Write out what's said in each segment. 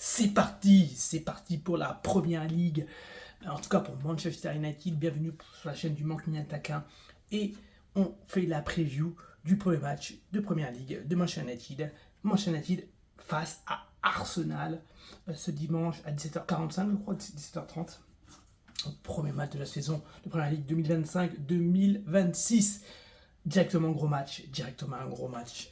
C'est parti pour la Première Ligue, en tout cas pour Manchester United. Bienvenue sur la chaîne du Manque Taquin et on fait la preview du premier match de Première Ligue de Manchester United. Manchester United face à Arsenal ce dimanche à 17h45, je crois, 17h30. Premier match de la saison de Première Ligue 2025-2026. Directement un gros match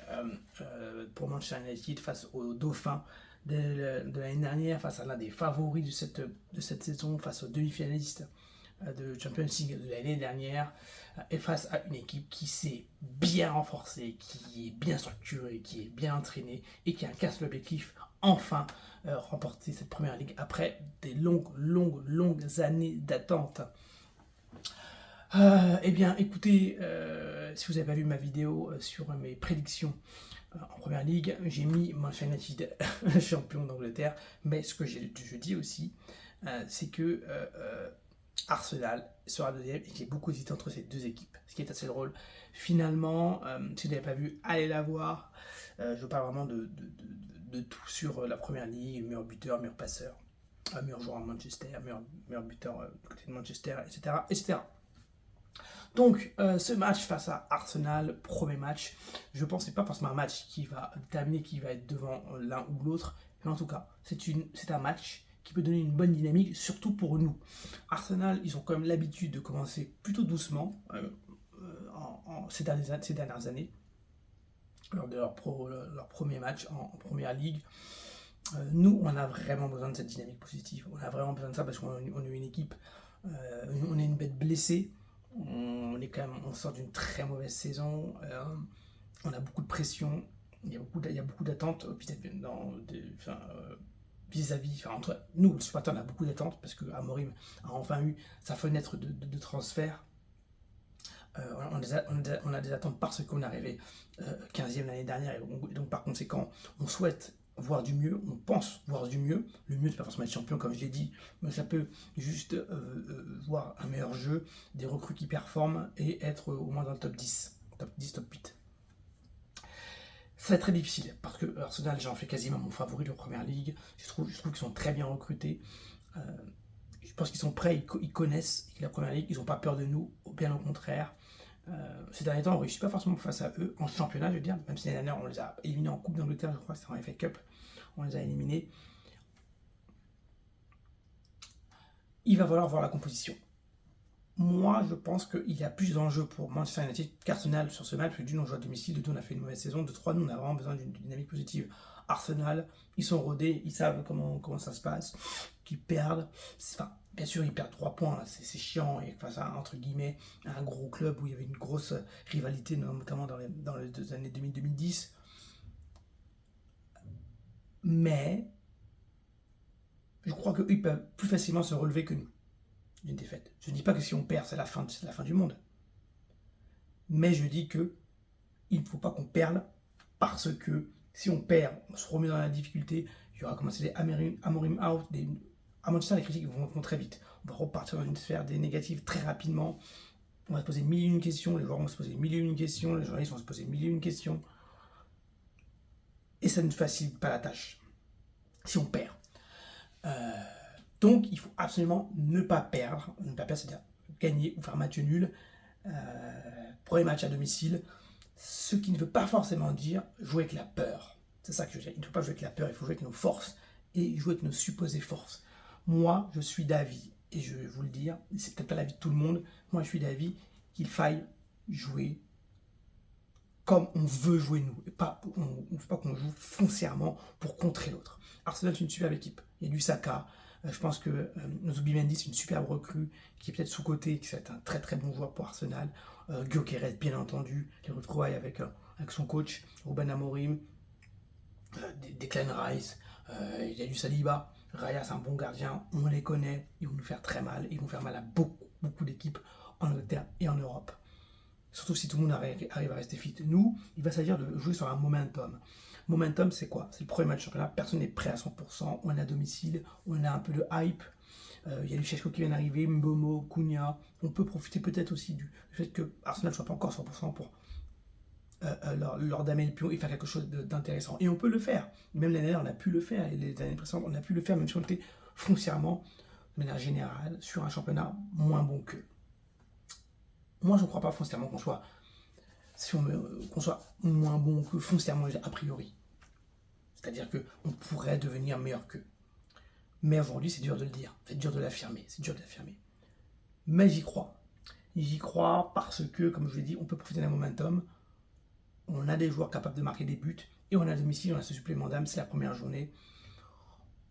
pour Manchester United face aux Dauphins de l'année dernière, face à l'un des favoris de cette saison, face aux demi-finalistes de Champions League de l'année dernière, et face à une équipe qui s'est bien renforcée, qui est bien structurée, qui est bien entraînée et qui incarne l'objectif enfin remporter cette première ligue après des longues années d'attente. Eh bien, écoutez, si vous n'avez pas vu ma vidéo sur mes prédictions en première ligue, j'ai mis Manchester United champion d'Angleterre, mais ce que je dis aussi, c'est que Arsenal sera deuxième et j'ai beaucoup hésité entre ces deux équipes, ce qui est assez drôle. Finalement, si vous n'avez pas vu, allez la voir. Je parle vraiment de tout sur la première ligue, meilleur buteur, meilleur passeur, meilleur joueur à Manchester, meilleur buteur du côté de Manchester, etc. Donc, ce match face à Arsenal, premier match, je pense que ce n'est pas forcément un match qui va terminer, qui va être devant l'un ou l'autre, mais en tout cas, c'est un match qui peut donner une bonne dynamique, surtout pour nous. Arsenal, ils ont quand même l'habitude de commencer plutôt doucement ces dernières années, lors de leur premier match en première ligue. Nous, on a vraiment besoin de cette dynamique positive. On a vraiment besoin de ça parce qu'on est une équipe, on est une bête blessée. On sort d'une très mauvaise saison. On a beaucoup de pression. Il y a beaucoup d'attentes vis-à-vis. Entre nous, le supporter, on a beaucoup d'attentes parce que Amorim a enfin eu sa fenêtre de transfert. On a des attentes parce qu'on est arrivé 15e l'année dernière et donc par conséquent, on souhaite voir du mieux, on pense voir du mieux. Le mieux, c'est pas forcément être champion, comme je l'ai dit, mais ça peut juste voir un meilleur jeu, des recrues qui performent et être au moins dans le top 10, top 8. C'est très difficile parce que Arsenal, j'en fais quasiment mon favori de Première Ligue. Je trouve qu'ils sont très bien recrutés. Je pense qu'ils sont prêts, ils connaissent la Première Ligue, ils n'ont pas peur de nous, bien au contraire. Ces derniers temps, on ne réussit pas forcément face à eux en championnat, je veux dire, même si l'année dernière on les a éliminés en Coupe d'Angleterre, je crois, c'était en FA Cup, on les a éliminés. Il va falloir voir la composition. Moi, je pense qu'il y a plus d'enjeux pour Manchester United qu'Arsenal sur ce match, parce que d'une, on joue à domicile, de deux, on a fait une mauvaise saison, de trois, nous, on a vraiment besoin d'une dynamique positive. Arsenal, ils sont rodés, ils savent comment ça se passe, qu'ils perdent. Enfin, bien sûr, ils perdent 3 points, c'est chiant, et face à, entre guillemets, un gros club où il y avait une grosse rivalité, notamment dans les années 2000-2010. Mais, je crois qu'ils peuvent plus facilement se relever que nous d'une défaite. Je ne dis pas que si on perd, c'est la fin du monde. Mais je dis que il ne faut pas qu'on perde parce que si on perd, on se remet dans la difficulté. Il y aura commencé des Amorim out. À Manchester, les critiques vont très vite. On va repartir dans une sphère des négatives très rapidement. On va se poser 1001 questions. Les joueurs vont se poser 1001 questions. Les journalistes vont se poser 1001 questions. Et ça ne facilite pas la tâche si on perd. Donc, il faut absolument ne pas perdre, c'est-à-dire gagner ou faire match nul. Premier match à domicile, ce qui ne veut pas forcément dire jouer avec la peur. C'est ça que je veux dire. Il ne faut pas jouer avec la peur, il faut jouer avec nos forces et jouer avec nos supposées forces. Moi, je suis d'avis, et je vais vous le dire, c'est peut-être pas l'avis de tout le monde, moi je suis d'avis qu'il faille jouer comme on veut jouer nous. Et on ne faut pas qu'on joue foncièrement pour contrer l'autre. Arsenal, c'est une superbe équipe. Il y a du Saka. Je pense que Zubimendi, c'est une superbe recrue qui est peut-être sous-cotée, qui va être un très très bon joueur pour Arsenal. Gyökeres, bien entendu, les retrouvailles avec son coach, Ruben Amorim, Declan Rice, il y a du Saliba. Raya, c'est un bon gardien, on les connaît, ils vont nous faire très mal, ils vont faire mal à beaucoup d'équipes en Angleterre et en Europe. Surtout si tout le monde arrive à rester fit. Nous, il va s'agir de jouer sur un momentum. Momentum, c'est quoi? C'est le premier match de championnat, personne n'est prêt à 100%, on est à domicile, on a un peu de hype, il y a Lukaku qui vient d'arriver, Mbomo, Cunha, on peut profiter peut-être aussi du fait que Arsenal ne soit pas encore 100% pour leur damer le pion et faire quelque chose d'intéressant. Et on peut le faire. Même l'année dernière, on a pu le faire. Et les années précédentes, on a pu le faire, même si on était foncièrement, de manière générale, sur un championnat moins bon qu'eux. Moi, je ne crois pas foncièrement qu'on soit, qu'on soit moins bon que foncièrement a priori. C'est-à-dire qu'on pourrait devenir meilleur qu'eux. Mais aujourd'hui, c'est dur de le dire. C'est dur de l'affirmer. C'est dur de l'affirmer. Mais j'y crois. J'y crois parce que, comme je vous l'ai dit, on peut profiter d'un momentum. On a des joueurs capables de marquer des buts. Et on a à domicile, on a ce supplément d'âme, c'est la première journée.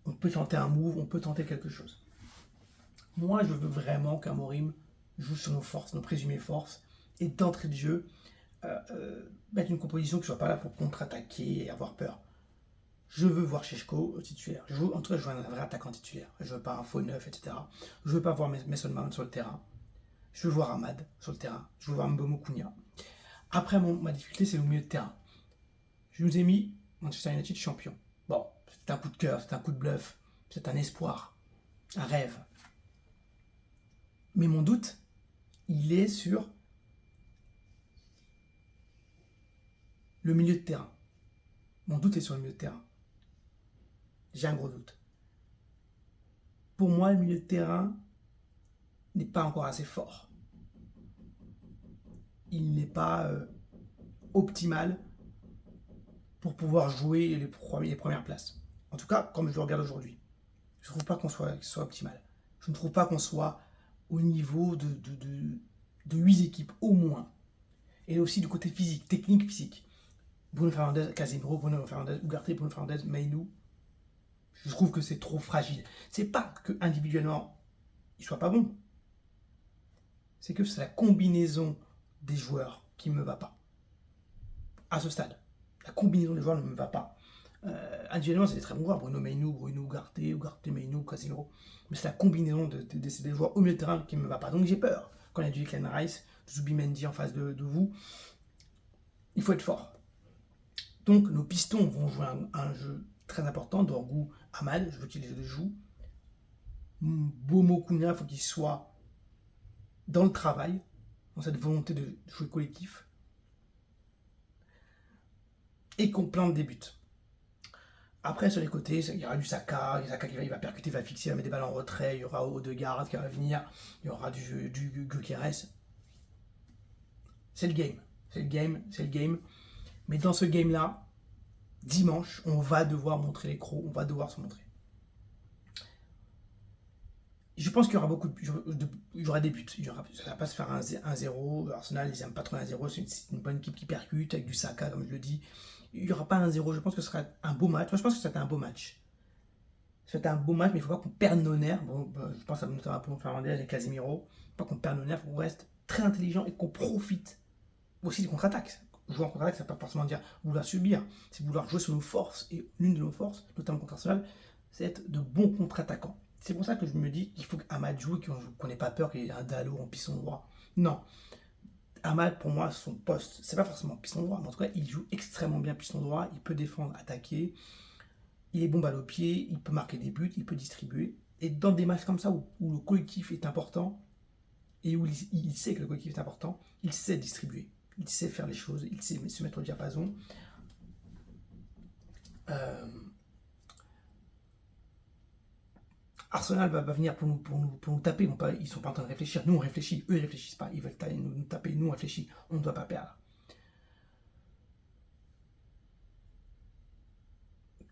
On peut tenter un move, on peut tenter quelque chose. Moi, je veux vraiment qu'Amorim joue sur nos forces, nos présumées forces, et d'entrée de jeu, mettre une composition qui ne soit pas là pour contre-attaquer et avoir peur. Je veux voir Šeško titulaire. En tout cas, je veux un vrai attaquant titulaire. Je veux pas un faux neuf, etc. Je veux pas voir Mason Mount sur le terrain. Je veux voir Ahmad sur le terrain. Je veux voir Mbeumo Kounha. Après, ma difficulté, c'est au milieu de terrain. Je nous ai mis Manchester United champion. Bon, c'est un coup de cœur, c'est un coup de bluff, c'est un espoir, un rêve. Mais mon doute, il est sur le milieu de terrain. Mon doute est sur le milieu de terrain. J'ai un gros doute. Pour moi, le milieu de terrain n'est pas encore assez fort. Il n'est pas optimal pour pouvoir jouer les premières places. En tout cas, comme je le regarde aujourd'hui. Je ne trouve pas qu'on soit optimal. Je ne trouve pas qu'on soit au niveau de 8 équipes au moins. Et aussi du côté physique, technique physique. Bruno Fernandes, Casemiro, Bruno Fernandes, Ugarte, Bruno Fernandes, Mainoo. Je trouve que c'est trop fragile. C'est pas que individuellement, il soit pas bon. C'est que c'est la combinaison des joueurs qui ne me va pas. À ce stade. La combinaison des joueurs ne me va pas. Individuellement, c'est des très bons joueurs. Bruno Mainoo, Bruno Ugarte, Mainoo, Casemiro. Mais c'est la combinaison de ces joueurs au milieu de terrain qui ne me va pas. Donc j'ai peur. Quand il y a du Declan Rice, du Zubimendi en face de vous, il faut être fort. Donc nos pistons vont jouer un jeu très important. Dorgu, Ahmad, je veux qu'il les joue. Mbeumo Kounha, il faut qu'il soit dans le travail, dans cette volonté de jouer collectif. Et qu'on plante des buts. Après, sur les côtés, il y aura du Saka qui va percuter, va fixer, va mettre des balles en retrait, il y aura Odegaard qui va venir, il y aura du Gyökeres. C'est le game. C'est le game, c'est le game. Mais dans ce game-là, dimanche, on va devoir montrer les crocs, on va devoir se montrer. Je pense qu'il y aura il y aura des buts. Ça ne va pas se faire un 1-0. Arsenal, ils n'aiment pas trop un 0. C'est une bonne équipe qui percute avec du Saka, comme je le dis. Il n'y aura pas un 0. Je pense que ce sera un beau match. Moi, je pense que ça va être un beau match. Ça va être un beau match, mais il ne faut pas qu'on perde nos nerfs. Bon, je pense à notamment pour Fernandes et Casemiro. Il ne faut pas qu'on perde nos nerfs. Il faut qu'on reste très intelligent et qu'on profite aussi des contre-attaques. Jouer en contre-attaque, ça ne veut pas forcément dire vouloir subir. C'est vouloir jouer sur nos forces. Et l'une de nos forces, notamment contre Arsenal, c'est être de bons contre-attaquants. C'est pour ça que je me dis qu'il faut qu'Ahmad joue, qu'on n'ait pas peur qu'il y ait un Dalot en piston droit. Non. Ahmad, pour moi, son poste, c'est pas forcément piston droit, mais en tout cas, il joue extrêmement bien piston droit. Il peut défendre, attaquer. Il est bon balle au pied. Il peut marquer des buts. Il peut distribuer. Et dans des matchs comme ça, où le collectif est important, et où il sait que le collectif est important, il sait distribuer. Il sait faire les choses. Il sait se mettre au diapason. Arsenal va venir pour nous taper. Ils ne sont pas en train de réfléchir. Nous, on réfléchit. Eux, ils ne réfléchissent pas. Ils veulent nous taper. Nous, on réfléchit. On ne doit pas perdre.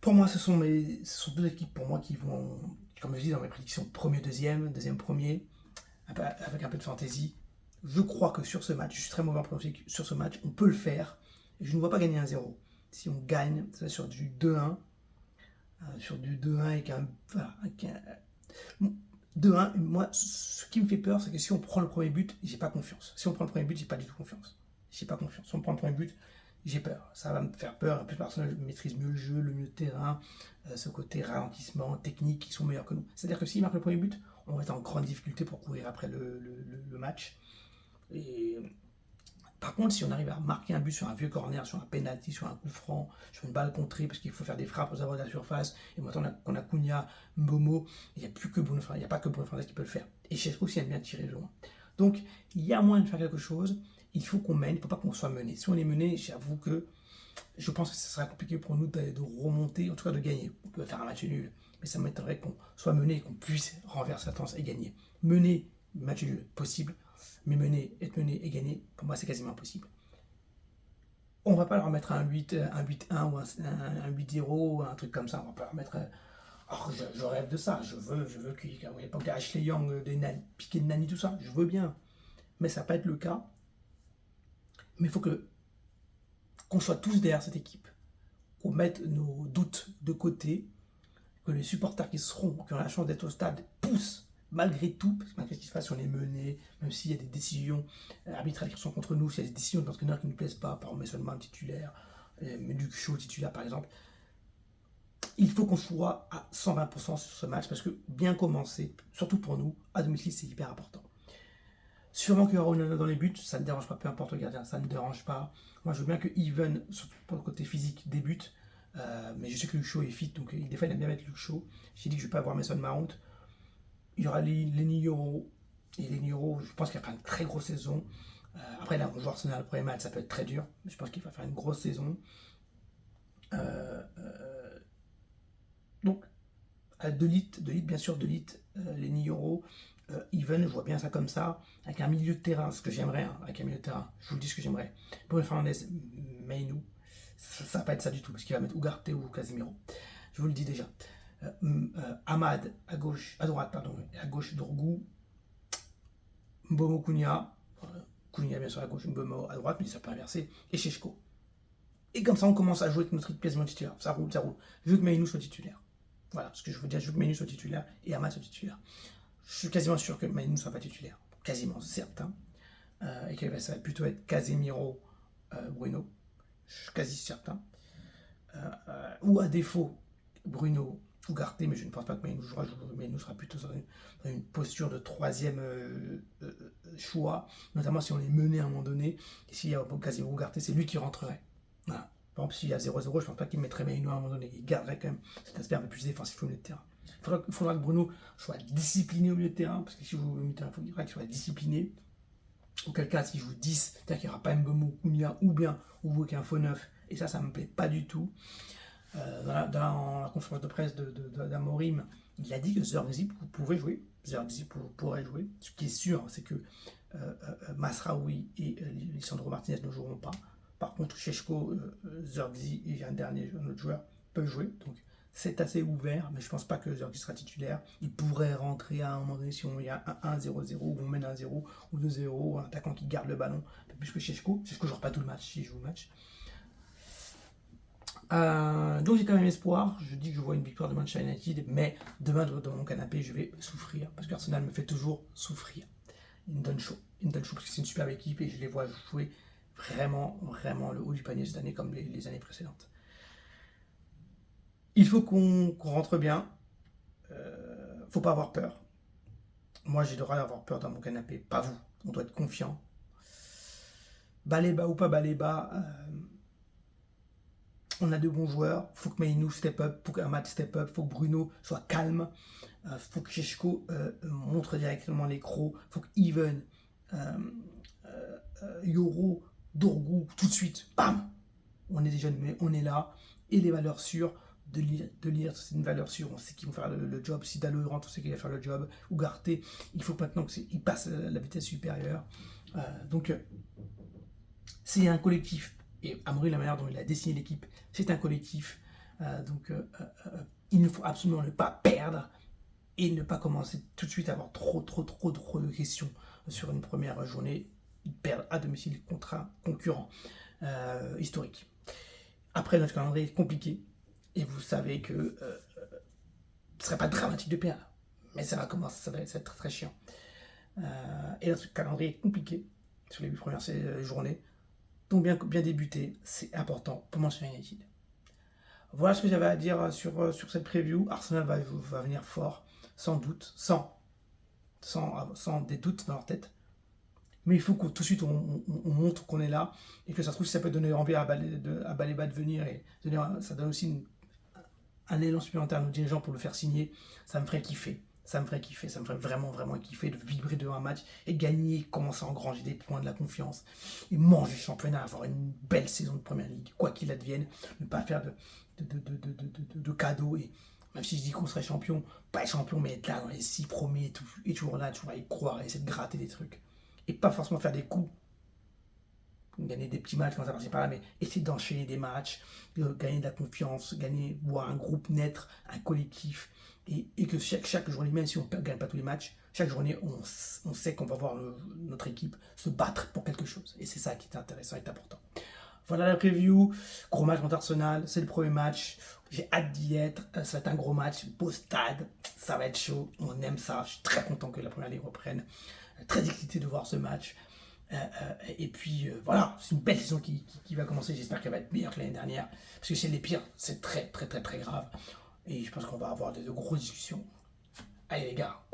Pour moi, ce sont deux équipes pour moi qui vont, comme je dis dans mes prédictions, premier, deuxième, premier, avec un peu de fantaisie. Je crois que sur ce match, je suis très mauvais en pronostic, sur ce match, on peut le faire. Et je ne vois pas gagner 1-0. Si on gagne, c'est sur du 2-1. Sur du 2-1 avec un... Voilà, 2-1, moi, ce qui me fait peur, c'est que si on prend le premier but, j'ai pas confiance. Si on prend le premier but, j'ai pas du tout confiance. J'ai pas confiance. Si on prend le premier but, j'ai peur. Ça va me faire peur. En plus, personne maîtrise mieux le jeu, le mieux de terrain, ce côté ralentissement, technique, qui sont meilleurs que nous. C'est-à-dire que s'il marque le premier but, on va être en grande difficulté pour courir après le match. Et par contre, si on arrive à marquer un but sur un vieux corner, sur un penalty, sur un coup franc, sur une balle contrée, parce qu'il faut faire des frappes aux abords de la surface, et maintenant qu'on a Kounha, Mbeumo, il n'y a plus que Bruno Fernandes, il n'y a pas que Bruno Fernandes qui peut le faire. Et Šeško aussi aime bien tirer de loin. Donc, il y a moyen de faire quelque chose, il faut qu'on mène, il ne faut pas qu'on soit mené. Si on est mené, j'avoue que je pense que ce sera compliqué pour nous de remonter, en tout cas de gagner. On peut faire un match nul, mais ça m'étonnerait qu'on soit mené et qu'on puisse renverser la tendance et gagner. Mener, match nul, possible, mais être mené et gagner, pour moi c'est quasiment impossible. On ne va pas leur mettre un 8-1 ou un 8-0, un truc comme ça, on va pas leur mettre... Alors, je rêve de ça, je veux qu'il y ait pas des Ashley Young, des Piqué de Nani, tout ça, je veux bien. Mais ça ne va pas être le cas. Mais il faut qu'on soit tous derrière cette équipe, qu'on mette nos doutes de côté, que les supporters qui ont la chance d'être au stade poussent malgré tout, parce que malgré ce qui se passe, on est mené, même s'il y a des décisions arbitrales qui sont contre nous, s'il y a des décisions d'entraîneurs qui ne nous plaisent pas, par exemple seulement un titulaire, Luc Shaw titulaire par exemple, il faut qu'on soit à 120% sur ce match, parce que bien commencer, surtout pour nous, à domicile, c'est hyper important. Sûrement qu'il y aura Onana dans les buts, ça ne dérange pas, peu importe le gardien, ça ne dérange pas. Moi, je veux bien que Even, surtout pour le côté physique, débute, mais je sais que Luke Shaw est fit, donc des fois il aime bien mettre Luke Shaw. J'ai dit que je ne vais pas avoir Mason Mount. Il y aura Lenny Yoro, et Lenny Yoro, je pense qu'il va faire une très grosse saison. Après, là, on joue Arsenal le premier match, ça peut être très dur, mais je pense qu'il va faire une grosse saison. Donc, de lit, bien sûr, Lenny Yoro, Even, je vois bien ça comme ça, avec un milieu de terrain, ce que j'aimerais, hein, avec un milieu de terrain, je vous le dis ce que j'aimerais. Bruno Fernandes, Mainoo, ça va pas être ça du tout, parce qu'il va mettre Ugarte ou Casemiro. Je vous le dis déjà. Ahmad à gauche, à droite, pardon, et à gauche Dorgu, Mbomo Kounia, Kounia bien sûr à gauche, Mbomo à droite, mais ça peut inverser, et Sheshko. Et comme ça, on commence à jouer avec notre quasiment titulaire. Ça roule, ça roule. Je veux que Mainoo soit titulaire. Voilà ce que je veux dire, je veux que Mainoo soit titulaire et Ahmad soit titulaire. Je suis quasiment sûr que Mainoo ne soit pas titulaire, quasiment certain, et que ça va plutôt être Casemiro, Bruno, je suis quasi certain, ou à défaut Bruno Ugarte, mais je ne pense pas que Mainoo jouera, Mainoo sera plutôt dans une posture de troisième choix, notamment si on est mené à un moment donné, et s'il y a Casemiro Ugarte, c'est lui qui rentrerait. Voilà. Par exemple, s'il y a 0-0, je ne pense pas qu'il mettrait Mainoo à un moment donné, il garderait quand même cet aspect un peu plus défensif au milieu de terrain. Il faudra que Bruno soit discipliné au milieu de terrain, parce que si vous au milieu de terrain, il faudra qu'il soit discipliné. Auquel cas, s'il joue 10, c'est-à-dire qu'il n'y aura pas Mbeumo ou bien vous jouez qu'un faux 9, et ça ne me plaît pas du tout. Dans la conférence de presse d'Amorim, il a dit que Zirkzee pouvait jouer, Zirkzee pourrait jouer. Ce qui est sûr, c'est que Masraoui et Lisandro Martinez ne joueront pas. Par contre, Sheshko, Zirkzee et un autre joueur peuvent jouer. Donc, c'est assez ouvert, mais je ne pense pas que Zirkzee sera titulaire. Il pourrait rentrer à un moment donné si il y a un 1-0-0, ou on mène 1-0 ou 2-0, un attaquant qui garde le ballon, un peu plus que Sheshko. Sheshko ne jouera pas tout le match si je joue le match. Donc j'ai quand même espoir. Je dis que je vois une victoire de Manchester United, mais demain dans mon canapé, je vais souffrir parce qu'Arsenal me fait toujours souffrir. Ils me donnent chaud. Parce que c'est une superbe équipe et je les vois jouer vraiment le haut du panier cette année comme les années précédentes. Il faut qu'on rentre bien. Faut pas avoir peur. Moi, j'ai le droit d'avoir peur dans mon canapé, pas vous. On doit être confiant. Balai bas ou pas balai bas, on a de bons joueurs. Faut que Mainoo step up, faut qu'Ahmad step up, faut que Bruno soit calme, faut que Sheshko montre directement les crocs, faut que Even, Yoro, Dorgu, tout de suite, bam, on est des jeunes, mais on est là. Et les valeurs sûres, de lire, c'est une valeur sûre, on sait qu'ils vont faire le job. Si Dalot rentre, on sait qu'il va faire le job. Ugarte, il faut maintenant qu'il passe la vitesse supérieure. Donc, c'est un collectif. Et Amorim, la manière dont il a dessiné l'équipe, c'est un collectif. Il ne faut absolument ne pas perdre et ne pas commencer tout de suite à avoir trop de questions sur une première journée. Perdre à domicile contre un concurrent historique. Après, notre calendrier est compliqué. Et vous savez que ce ne serait pas dramatique de perdre. Mais ça va commencer, ça va être très chiant. Et notre calendrier est compliqué sur les 8 premières journées. Donc bien débuter, c'est important pour Manchester United. Voilà ce que j'avais à dire sur cette preview. Arsenal va venir fort, sans doute, sans des doutes dans leur tête. Mais il faut que tout de suite on montre qu'on est là et que ça se trouve si ça peut donner envie à Baleba de venir et ça donne aussi un élan supplémentaire à nos dirigeants pour le faire signer. Ça me ferait kiffer. Ça me ferait kiffer, ça me ferait vraiment, vraiment kiffer de vibrer devant un match et gagner, commencer à engranger des points, de la confiance et manger le championnat, avoir une belle saison de première ligue, quoi qu'il advienne, ne pas faire de cadeaux. Et même si je dis qu'on serait champion, pas champion, mais être là dans les 6 premiers et toujours là, toujours à y croire, et essayer de gratter des trucs. Et pas forcément faire des coups, gagner des petits matchs comme ça par-ci par-là, mais essayer d'enchaîner des matchs, gagner de la confiance, gagner, voir un groupe naître, un collectif, et que chaque journée, même si on ne gagne pas tous les matchs, chaque journée, on sait qu'on va voir notre équipe se battre pour quelque chose. Et c'est ça qui est intéressant et important. Voilà la preview. Gros match contre Arsenal, c'est le premier match. J'ai hâte d'y être. Ça va être un gros match, beau stade. Ça va être chaud. On aime ça. Je suis très content que la première ligue reprenne. Très excité de voir ce match. Et puis voilà, c'est une belle saison qui va commencer. J'espère qu'elle va être meilleure que l'année dernière. Parce que si elle est pire, c'est très très très très grave. Et je pense qu'on va avoir de grosses discussions. Allez les gars,